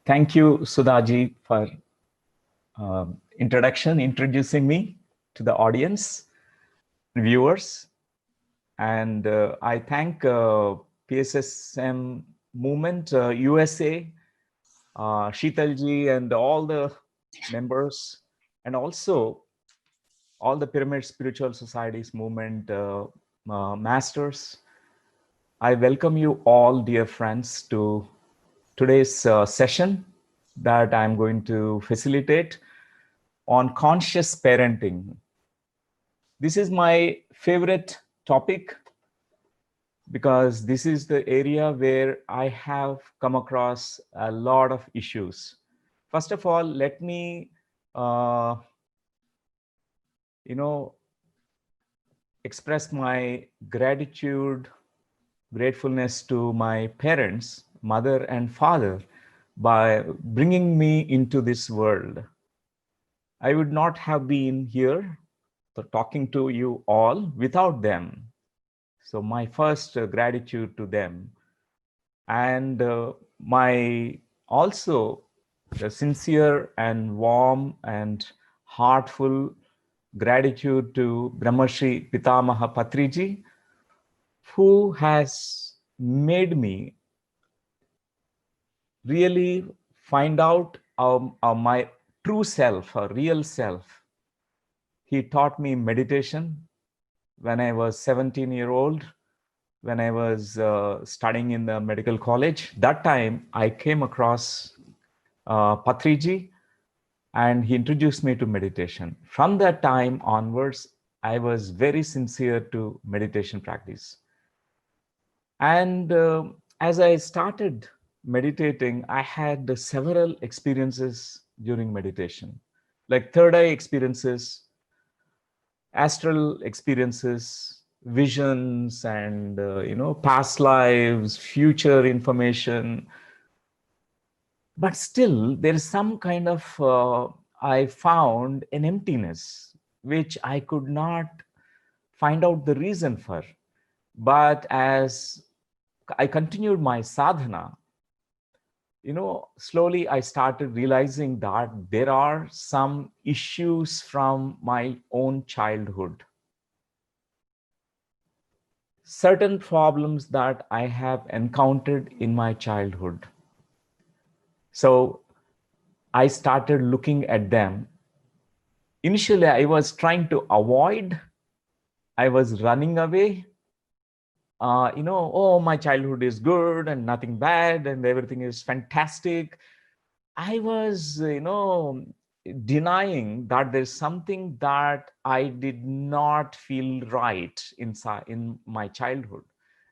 Thank you, Sudhaji, for introducing me to the audience, viewers. And I thank PSSM Movement, USA, Sheetalji, and all the members, and also all the Pyramid Spiritual Societies movement masters. I welcome you all, dear friends, to today's session that I'm going to facilitate on conscious parenting. This is my favorite topic because this is the area where I have come across a lot of issues. First of all, let me, express my gratefulness to my parents, mother and father, by bringing me into this world. I would not have been here talking to you all without them. So my first gratitude to them, and my also the sincere and warm and heartful gratitude to Brahmarshi Pitamaha Patriji, who has made me really find out my true self, a real self. He taught me meditation when I was 17-year-old, when I was studying in the medical college. That time I came across Patriji, and he introduced me to meditation. From that time onwards, I was very sincere to meditation practice. And as I started meditating, I had several experiences during meditation, like third eye experiences, astral experiences, visions, and past lives, future information. But still, there is some kind of I found an emptiness which I could not find out the reason for. But as I continued my sadhana, slowly I started realizing that there are some issues from my own childhood. Certain problems that I have encountered in my childhood. So I started looking at them. Initially, I was trying to avoid. I was running away. Oh, my childhood is good and nothing bad and everything is fantastic. I was, denying that there's something that I did not feel right inside in my childhood.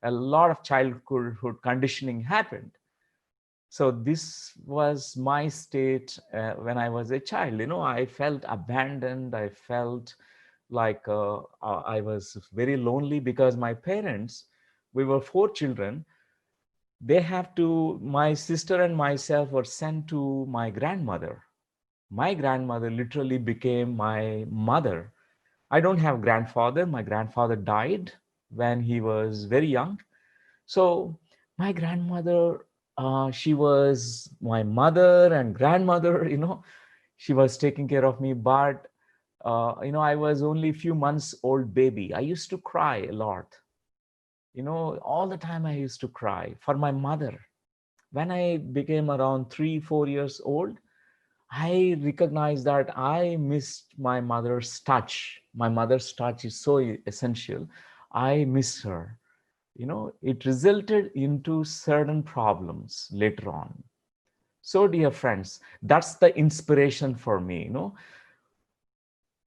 A lot of childhood conditioning happened. So this was my state when I was a child. I felt abandoned. I felt like I was very lonely because my parents, we were 4 children. My sister and myself were sent to my grandmother. My grandmother literally became my mother. I don't have grandfather. My grandfather died when he was very young. So my grandmother, she was my mother and grandmother, she was taking care of me. But, I was only a few months old baby. I used to cry a lot. All the time I used to cry for my mother. When I became around 3-4 years old, I recognized that I missed my mother's touch. My mother's touch is so essential. I missed her. It resulted into certain problems later on. So, dear friends, that's the inspiration for me.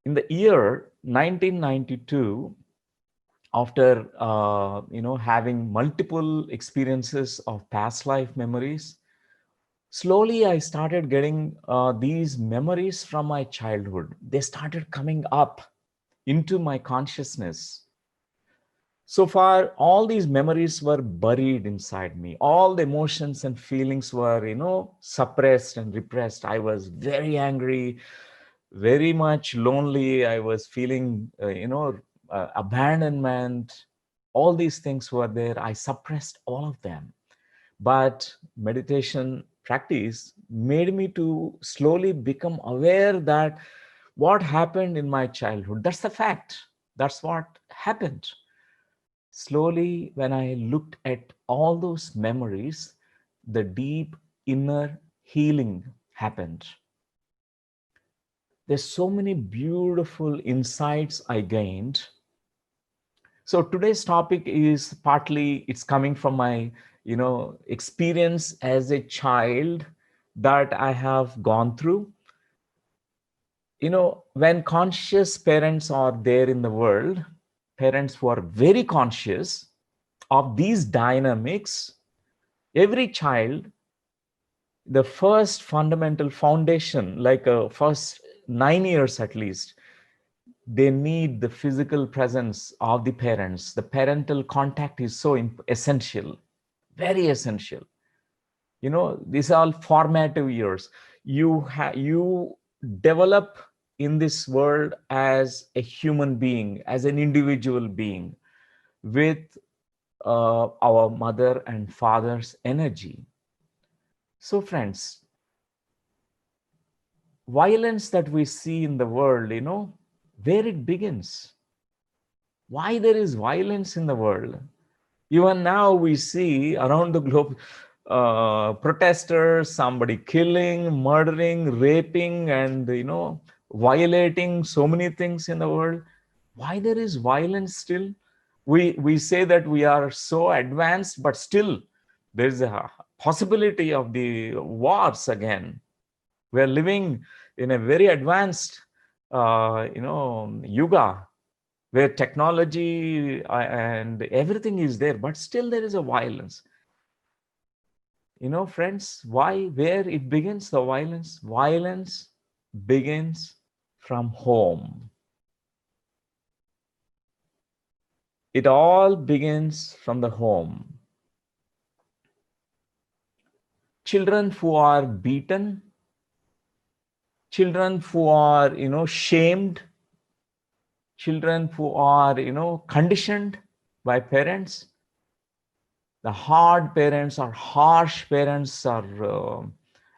In the year 1992, after having multiple experiences of past life memories, slowly I started getting these memories from my childhood. They started coming up into my consciousness. So far, all these memories were buried inside me. All the emotions and feelings were, suppressed and repressed. I was very angry, very much lonely. I was feeling, abandonment. All these things were there. I suppressed all of them. But meditation practice made me to slowly become aware that what happened in my childhood, that's the fact. That's what happened. Slowly, when I looked at all those memories, the deep inner healing happened. There's so many beautiful insights I gained. So today's topic is partly it's coming from my, experience as a child that I have gone through. When conscious parents are there in the world, parents who are very conscious of these dynamics, every child, the first fundamental foundation, like a first 9 years at least, they need the physical presence of the parents. The parental contact is so essential, very essential. These are all formative years. You develop in this world as a human being, as an individual being, with our mother and father's energy. So friends, violence that we see in the world, where it begins, why there is violence in the world. Even now we see around the globe protesters, somebody killing, murdering, raping, and violating so many things in the world. Why there is violence still? We say that we are so advanced, but still there is a possibility of the wars again. We are living in a very advanced yuga, where technology and everything is there, but still there is a violence. Friends, where it begins, the violence? Violence begins from home. It all begins from the home. Children who are beaten, children who are, shamed, children who are, conditioned by parents, the hard parents or harsh parents or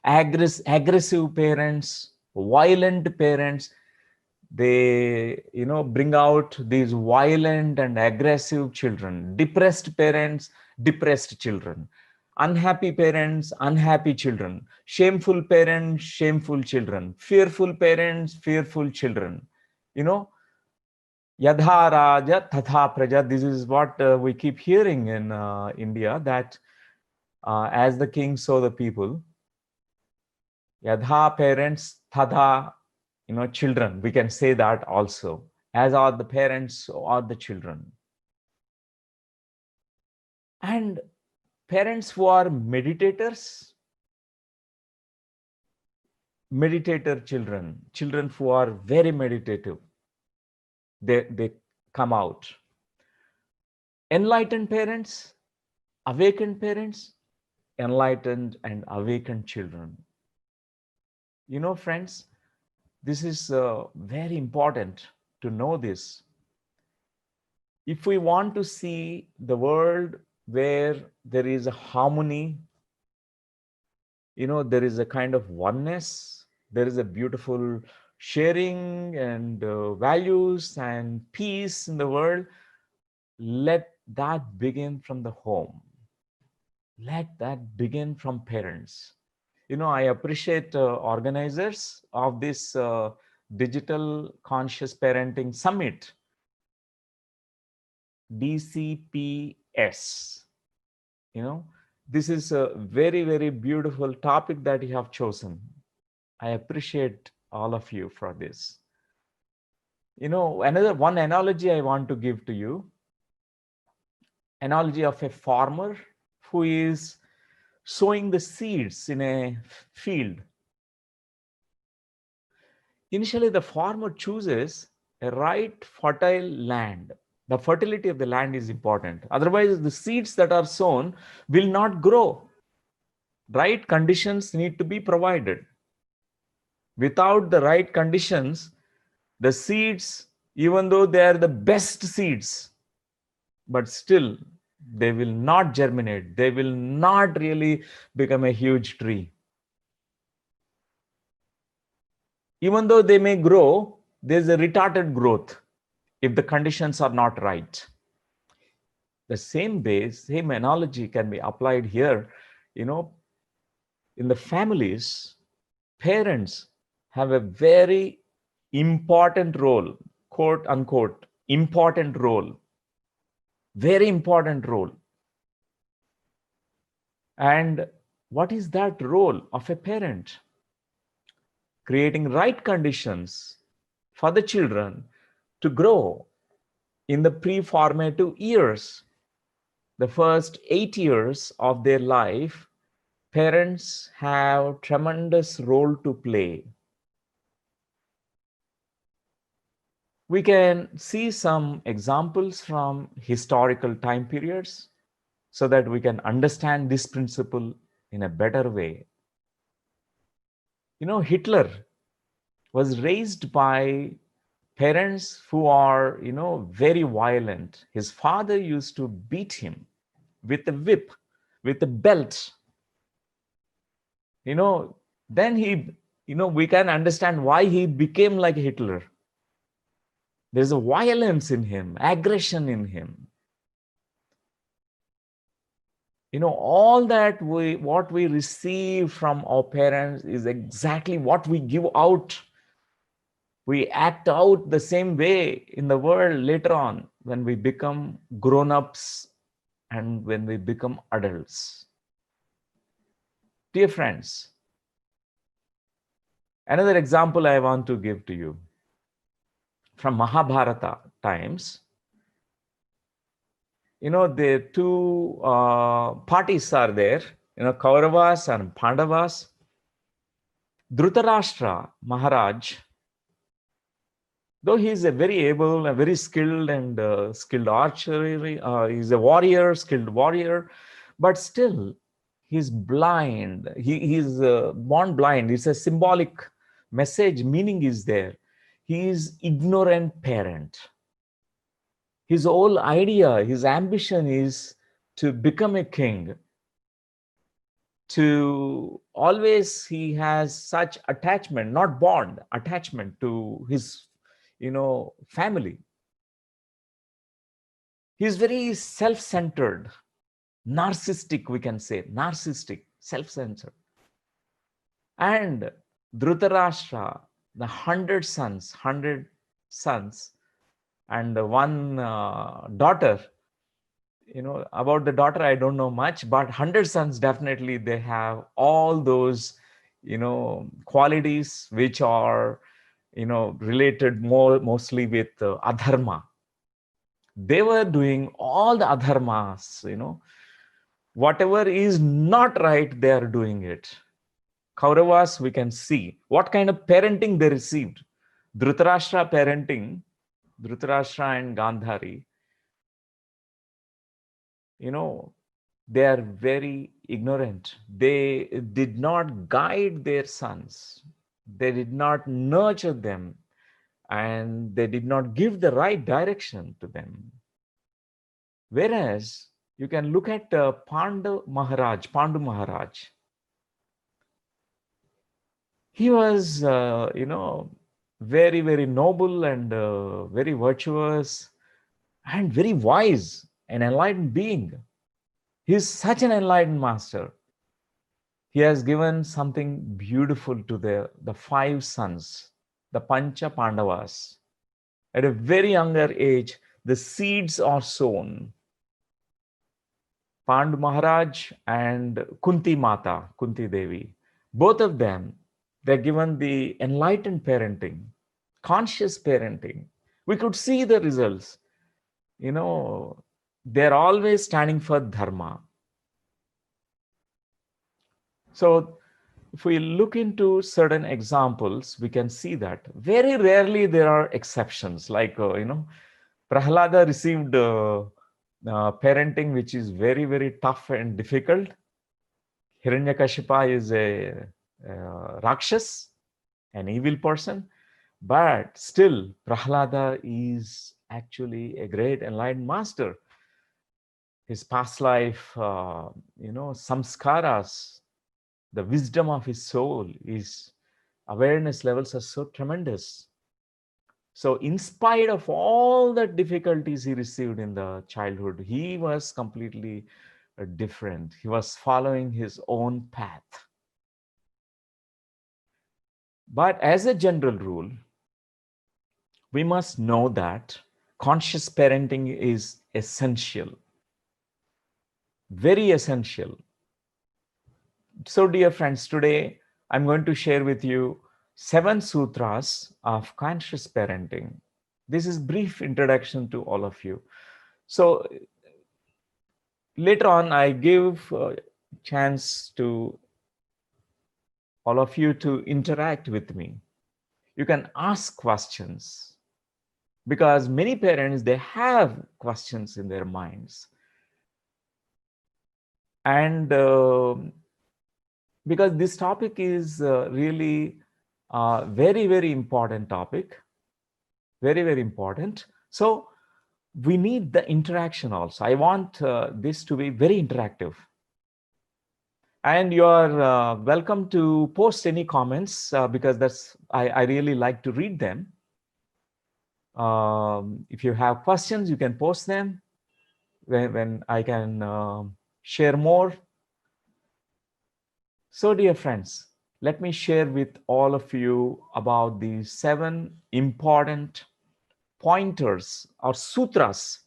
aggressive parents, violent parents, they bring out these violent and aggressive children. Depressed parents, depressed children. Unhappy parents, unhappy children. Shameful parents, shameful children. Fearful parents, fearful children. Yadha Raja Tatha Praja. This is what we keep hearing in India, that as the king, so the people. Yadha parents, Tadha, children. We can say that also. As are the parents, so are the children. And parents who are meditator children, children who are very meditative, they come out. Enlightened parents, awakened parents, enlightened and awakened children. Friends, this is very important to know this. If we want to see the world where there is a harmony, there is a kind of oneness, there is a beautiful sharing and values and peace in the world, let that begin from the home. Let that begin from parents. I appreciate organizers of this Digital Conscious Parenting Summit, DCPS. This is a very, very beautiful topic that you have chosen. I appreciate all of you for this. Another one analogy I want to give to you, analogy of a farmer who is sowing the seeds in a field. Initially, the farmer chooses a right fertile land. The fertility of the land is important. Otherwise, the seeds that are sown will not grow. Right conditions need to be provided. Without the right conditions, the seeds, even though they are the best seeds, but still they will not germinate. They will not really become a huge tree. Even though they may grow, there's a retarded growth if the conditions are not right. The same base, same analogy can be applied here. You know, in the families, parents have a very important role, quote unquote, important role, very important role. And what is that role of a parent? Creating right conditions for the children to grow in the pre-formative years, the first 8 years of their life. Parents have tremendous role to play. We can see some examples from historical time periods so that we can understand this principle in a better way. You know, Hitler was raised by parents who are, very violent. His father used to beat him with a whip, with a belt. Then we can understand why he became like Hitler. There's a violence in him, aggression in him. All that what we receive from our parents is exactly what we give out. We act out the same way in the world later on when we become grown-ups and when we become adults. Dear friends, another example I want to give to you from Mahabharata times. The two parties are there, Kauravas and Pandavas. Dhritarashtra Maharaj, though he is a very able, a very skilled and skilled archery, he's a warrior, skilled warrior, but still he's blind. He's born blind. It's a symbolic message, meaning is there. He is ignorant parent. His whole idea, his ambition is to become a king. He has such attachment, not bond, attachment to his, family. He's very self-centered, narcissistic, we can say, narcissistic, self-centered. And Dhritarashtra, the 100 sons, and one daughter. About the daughter, I don't know much, but 100 sons, definitely they have all those, qualities which are, related mostly with adharma. They were doing all the adharmas, whatever is not right, they are doing it. Kauravas, we can see what kind of parenting they received. Dhritarashtra parenting, Dhritarashtra and Gandhari, they are very ignorant. They did not guide their sons. They did not nurture them, and they did not give the right direction to them. Whereas you can look at Pandu Maharaj. He was, very, very noble and very virtuous and very wise, an enlightened being. He is such an enlightened master. He has given something beautiful to the 5 sons, the Pancha Pandavas. At a very younger age, the seeds are sown. Pandu Maharaj and Kunti Mata, Kunti Devi, both of them, they're given the enlightened parenting, conscious parenting. We could see the results. They're always standing for dharma. So if we look into certain examples, we can see that very rarely there are exceptions. Like, Prahlada received parenting which is very, very tough and difficult. Hiranyakashipa is a Rakshas, an evil person, but still Prahlada is actually a great enlightened master. His past life, samskaras, the wisdom of his soul is awareness levels are so tremendous. So in spite of all the difficulties he received in the childhood, he was completely different. He was following his own path. But as a general rule, we must know that conscious parenting is essential, very essential. So, dear friends, today I'm going to share with you 7 sutras of conscious parenting. This is brief introduction to all of you. So later on, I give a chance to all of you to interact with me. You can ask questions because many parents, they have questions in their minds. And because this topic is really very, very important topic, very, very important. So we need the interaction also. I want this to be very interactive. And you are welcome to post any comments because I really like to read them. If you have questions, you can post them when I can share more. So, dear friends, let me share with all of you about the 7 important pointers or sutras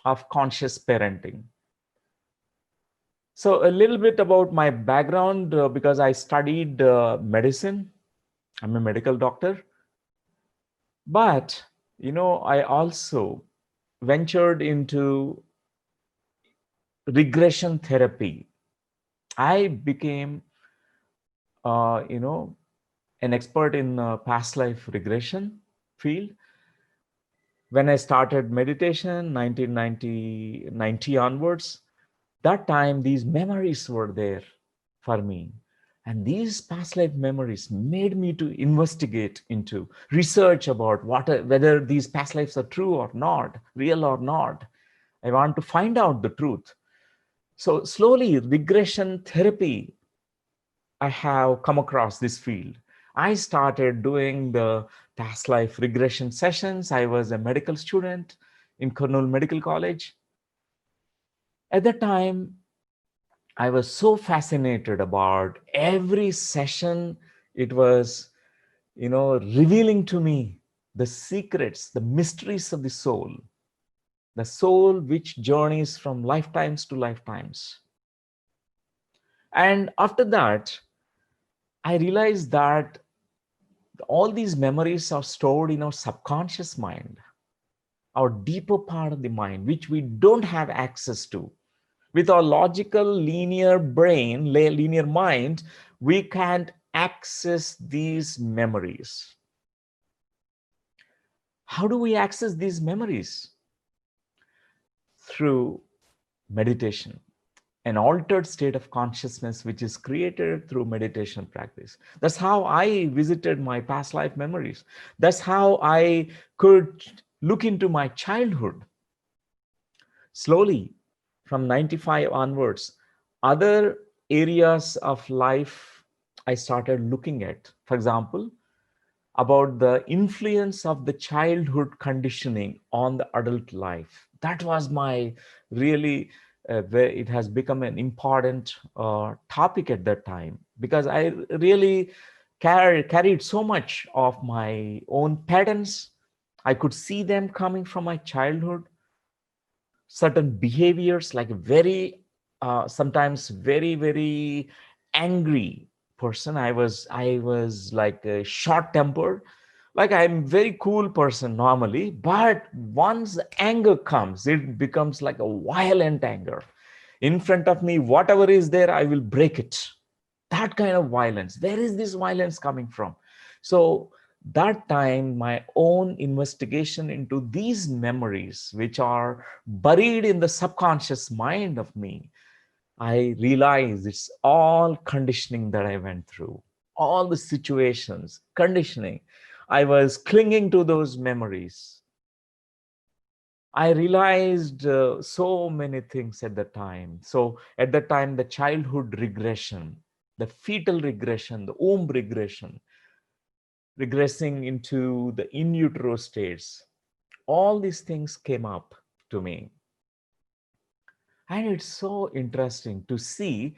of conscious parenting. So a little bit about my background because I studied medicine. I'm a medical doctor. But, I also ventured into regression therapy. I became, uh, you know, an expert in past life regression field. When I started meditation, 1990 onwards, that time these memories were there for me. And these past life memories made me to investigate into research about whether these past lives are true or not, real or not. I want to find out the truth. So slowly, regression therapy, I have come across this field. I started doing the past life regression sessions. I was a medical student in Kurnool Medical College. At that time, I was so fascinated about every session. It was, revealing to me the secrets, the mysteries of the soul which journeys from lifetimes to lifetimes. And after that, I realized that all these memories are stored in our subconscious mind, our deeper part of the mind, which we don't have access to. With our logical, linear brain, linear mind, we can't access these memories. How do we access these memories? Through meditation, an altered state of consciousness which is created through meditation practice. That's how I visited my past life memories. That's how I could look into my childhood. Slowly, from 95 onwards, other areas of life I started looking at. For example, about the influence of the childhood conditioning on the adult life. That was my really, it has become an important topic at that time because I really carried so much of my own patterns. I could see them coming from my childhood, certain behaviors like very sometimes very, very angry person. I was like a short tempered, like I'm very cool person normally, but once the anger comes, it becomes like a violent anger. In front of me, whatever is there, I will break it. That kind of violence, where is this violence coming from? So that time, my own investigation into these memories which are buried in the subconscious mind of me, I realized it's all conditioning that I went through, all the situations, conditioning. I was clinging to those memories. I realized so many things at the time. So at the time, the childhood regression, the fetal regression, the womb regression, regressing into the in utero states. All these things came up to me. And it's so interesting to see.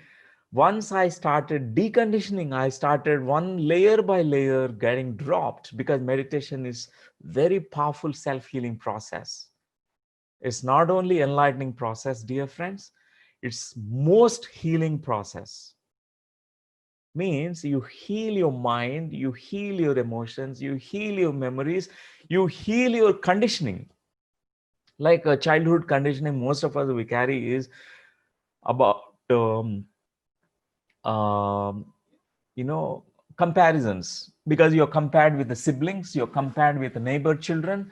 Once I started deconditioning, I started one layer by layer getting dropped, because meditation is very powerful self-healing process. It's not only enlightening process, dear friends, it's most healing process. Means you heal your mind, you heal your emotions, you heal your memories, you heal your conditioning. Like a childhood conditioning, most of us we carry is about um, you know, comparisons, because you're compared with the siblings, you're compared with the neighbors children,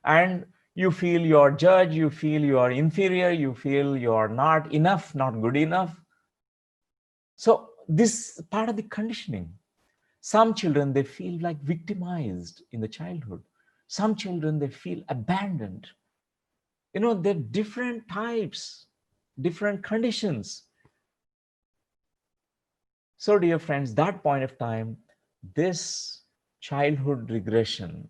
and you feel you're judged, you feel you are inferior, you feel you're not enough, not good enough. So this part of the conditioning. Some children, they feel like victimized in the childhood. Some children, they feel abandoned. They're different types, different conditions. So, dear friends, that point of time, this childhood regression,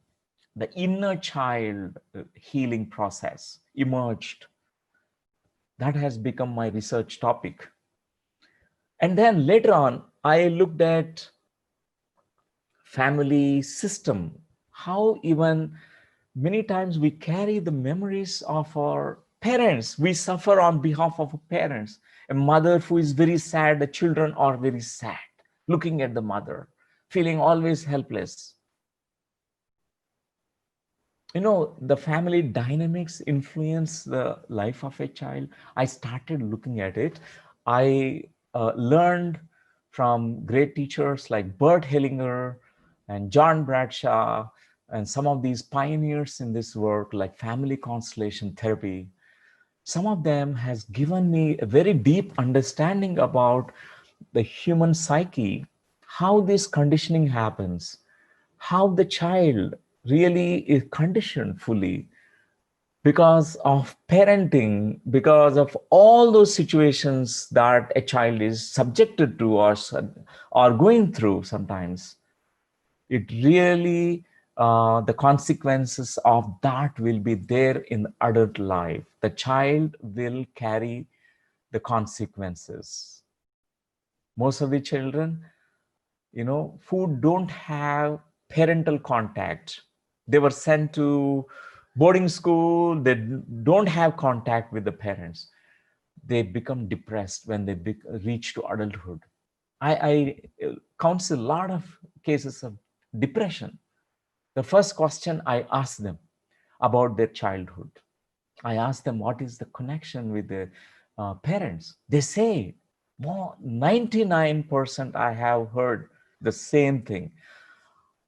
the inner child healing process emerged. That has become my research topic. And then later on, I looked at family system, how even many times we carry the memories of our parents. We suffer on behalf of our parents. A mother who is very sad, the children are very sad, looking at the mother, feeling always helpless. The family dynamics influence the life of a child. I started looking at it. I learned from great teachers like Bert Hellinger and John Bradshaw, and some of these pioneers in this work like family constellation therapy. Some of them has given me a very deep understanding about the human psyche, how this conditioning happens, how the child really is conditioned fully because of parenting, because of all those situations that a child is subjected to or going through sometimes. It really, the consequences of that will be there in adult life. The child will carry the consequences. Most of the children, who don't have parental contact, they were sent to boarding school, they don't have contact with the parents, they become depressed when they reach to adulthood. I counsel a lot of cases of depression. The first question I ask them about their childhood, I ask them what is the connection with the parents. They say more 99% I have heard the same thing.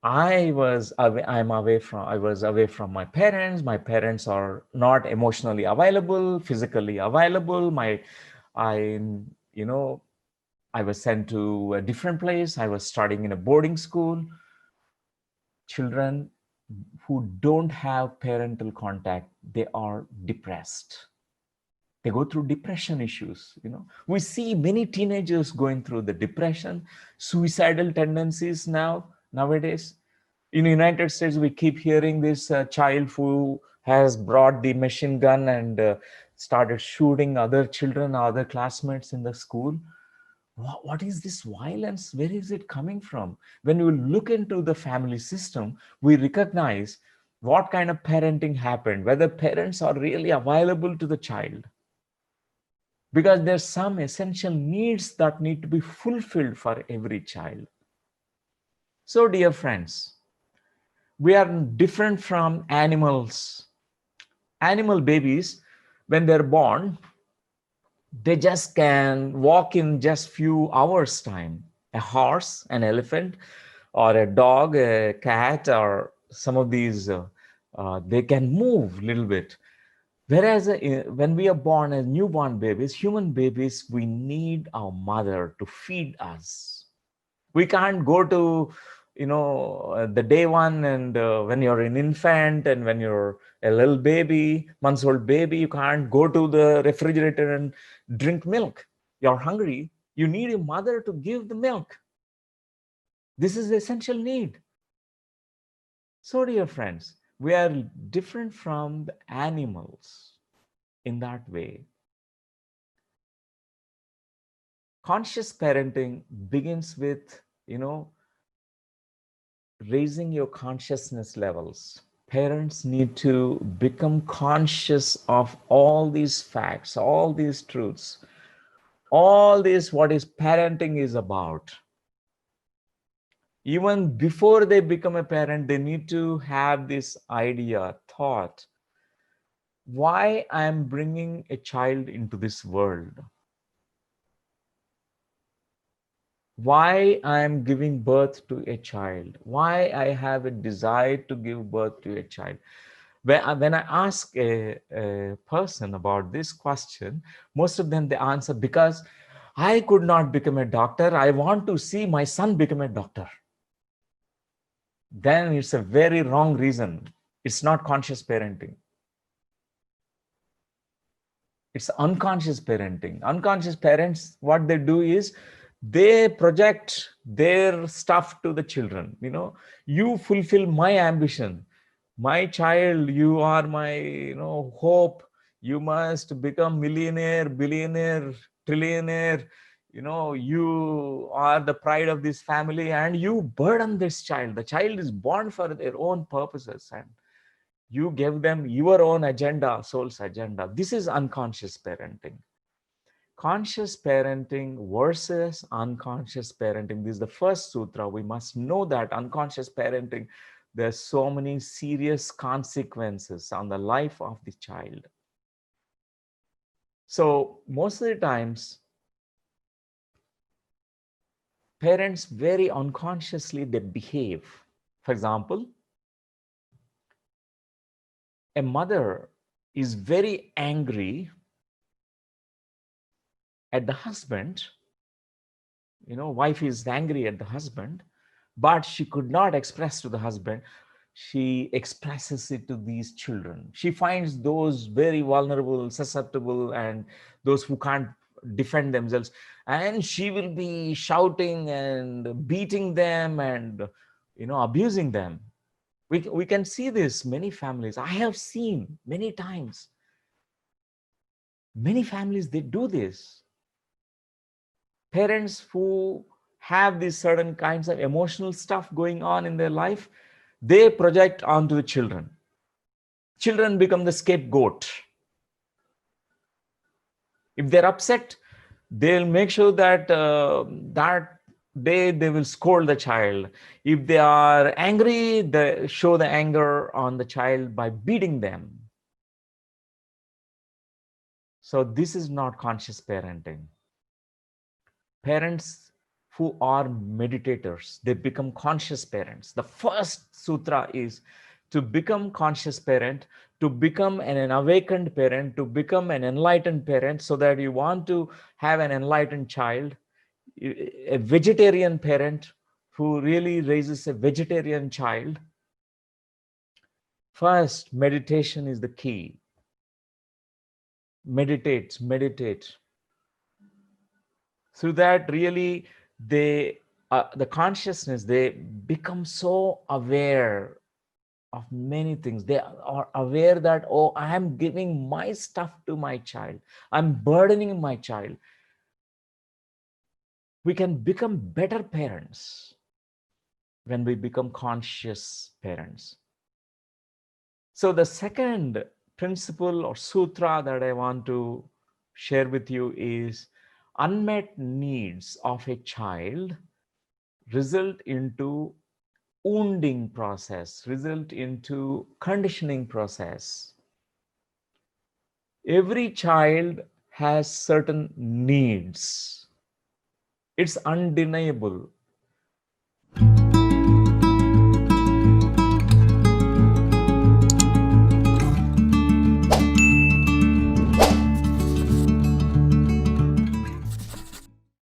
I was away from my parents. My parents are not emotionally available, physically available. I, you know, I was sent to a different place. I was studying in a boarding school. Children who don't have parental contact, they are depressed. They go through depression issues. We see many teenagers going through the depression, suicidal tendencies nowadays. In the United States, we keep hearing this child who has brought the machine gun and started shooting other children, other classmates in the school. What is this violence? Where is it coming from? When we look into the family system, we recognize what kind of parenting happened, whether parents are really available to the child, because there's some essential needs that need to be fulfilled for every child. So, dear friends, we are different from animals. Animal babies, when they're born, they just can walk in just few hours time. A horse, an elephant, or a dog, a cat, or some of these, they can move a little bit. Whereas when we are born as newborn babies, human babies, we need our mother to feed us. We can't go to, the day one, and when you're an infant and when you're a little baby, months old baby, you can't go to the refrigerator and drink milk. You're hungry. You need your mother to give the milk. This is the essential need. So, dear friends, we are different from the animals in that way. Conscious parenting begins with, raising your consciousness levels. Parents need to become conscious of all these facts, all these truths, all this what is parenting is about. Even before they become a parent, they need to have this idea, thought, why I am bringing a child into this world, why I am giving birth to a child, why I have a desire to give birth to a child. When I ask a person about this question, most of them they answer, because I could not become a doctor. I want to see my son become a doctor. Then it's a very wrong reason. It's not conscious parenting. It's unconscious parenting. Unconscious parents, what they do is they project their stuff to the children. You fulfill my ambition. My child, you are my, hope. You must become millionaire, billionaire, trillionaire. You are the pride of this family, and you burden this child. The child is born for their own purposes, and you give them your own agenda, soul's agenda. This is unconscious parenting. Conscious parenting versus unconscious parenting. This is the first sutra. We must know that unconscious parenting, there's so many serious consequences on the life of the child. So most of the times, parents very unconsciously, they behave. For example, a mother is very angry at the husband. Wife is angry at the husband, but she could not express to the husband. She expresses it to these children. She finds those very vulnerable, susceptible, and those who can't defend themselves, and she will be shouting and beating them and abusing them. We can see this many families. I have seen many times. Many families, they do this. Parents who have these certain kinds of emotional stuff going on in their life, they project onto the children. Children become the scapegoat. If they're upset, they'll make sure that that day they will scold the child. If they are angry, they show the anger on the child by beating them. So this is not conscious parenting. Parents who are meditators, they become conscious parents. The first sutra is to become conscious parent, to become an awakened parent, to become an enlightened parent, so that you want to have an enlightened child, a vegetarian parent who really raises a vegetarian child. First, meditation is the key. Meditate. Through that, really, they the consciousness, they become so aware of many things. They are aware that, oh, I am giving my stuff to my child, I'm burdening my child. We can become better parents when we become conscious parents. So the second principle or sutra that I want to share with you is unmet needs of a child result into wounding process, result into conditioning process. Every child has certain needs. It's undeniable.